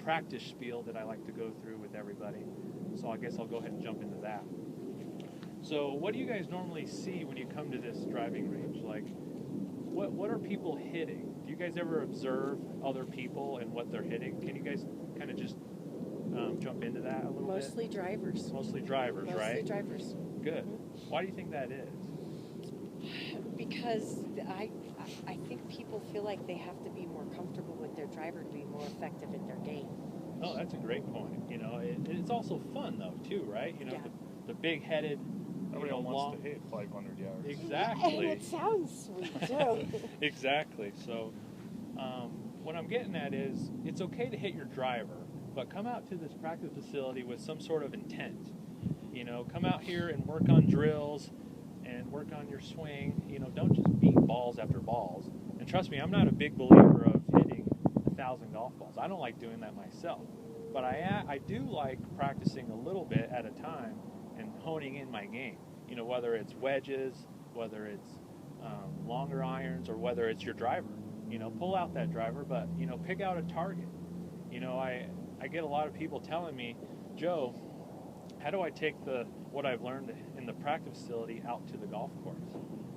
practice spiel that I like to go through with everybody. So I guess I'll go ahead and jump into that. So what do you guys normally see when you come to this driving range? Like, what are people hitting? Do you guys ever observe other people and what they're hitting? Can you guys kind of just jump into that a little bit? Mostly drivers. Mostly drivers, right? Mostly drivers. Good. Mm-hmm. Why do you think that is? Because I think people feel like they have to be more comfortable with their driver to be more effective in their game. Oh, that's a great point. You know, it's also fun though too, right? You know, Yeah. the big-headed. Nobody wants to hit 500 yards. Exactly. And it sounds sweet too. Exactly. So, what I'm getting at is, it's okay to hit your driver, but come out to this practice facility with some sort of intent. You know, come out here and work on drills and work on your swing. You know, don't just beat balls after balls. And trust me, I'm not a big believer of hitting 1,000 golf balls. I don't like doing that myself. But I do like practicing a little bit at a time and honing in my game. You know, whether it's wedges, whether it's longer irons, or whether it's your driver. You know, pull out that driver, but, you know, pick out a target. You know, I get a lot of people telling me, Joe, how do I take what I've learned in the practice facility out to the golf course?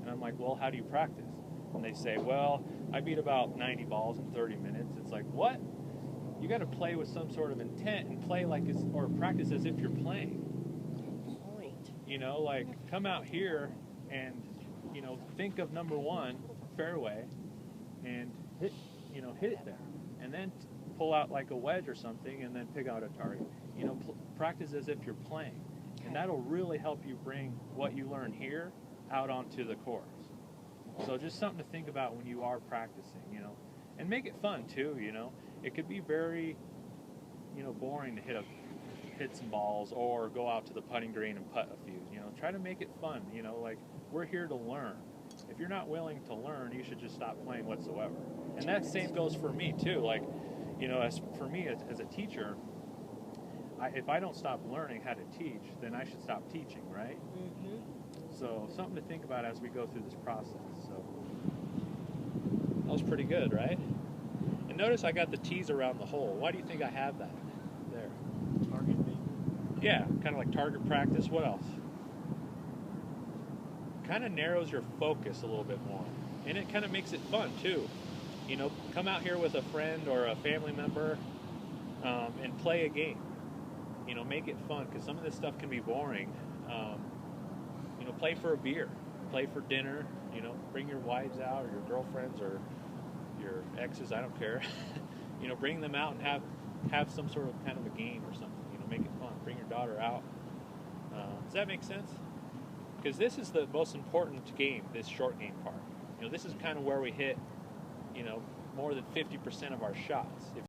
And I'm like, well, how do you practice? And they say, well, I beat about 90 balls in 30 minutes. It's like, what? You got to play with some sort of intent and play like or practice as if you're playing. Point. You know, like, come out here and, you know, think of number one, fairway, and hit it there. And then pull out like a wedge or something and then pick out a target. You know, practice as if you're playing. And that'll really help you bring what you learn here out onto the course. So just something to think about when you are practicing, you know. And make it fun too, you know. It could be very, you know, boring to hit some balls or go out to the putting green and putt a few. You know, try to make it fun. You know, like, we're here to learn. If you're not willing to learn, you should just stop playing whatsoever. And that same goes for me too. Like, you know, as for me as a teacher, if I don't stop learning how to teach, then I should stop teaching, right? Mm-hmm. So something to think about as we go through this process. So that was pretty good, right? And notice I got the tees around the hole. Why do you think I have that there? Target me. Yeah, kind of like target practice. What else? Kind of narrows your focus a little bit more. And it kind of makes it fun too. You know, come out here with a friend or a family member and play a game. You know, make it fun, because some of this stuff can be boring. You know, play for a beer, play for dinner. You know, bring your wives out or your girlfriends or your exes, I don't care. You know, bring them out and have some sort of kind of a game or something. You know, make it fun. Bring your daughter out. Does that make sense? Because this is the most important game, this short game part. You know, this is kind of where we hit, you know, more than 50% of our shots.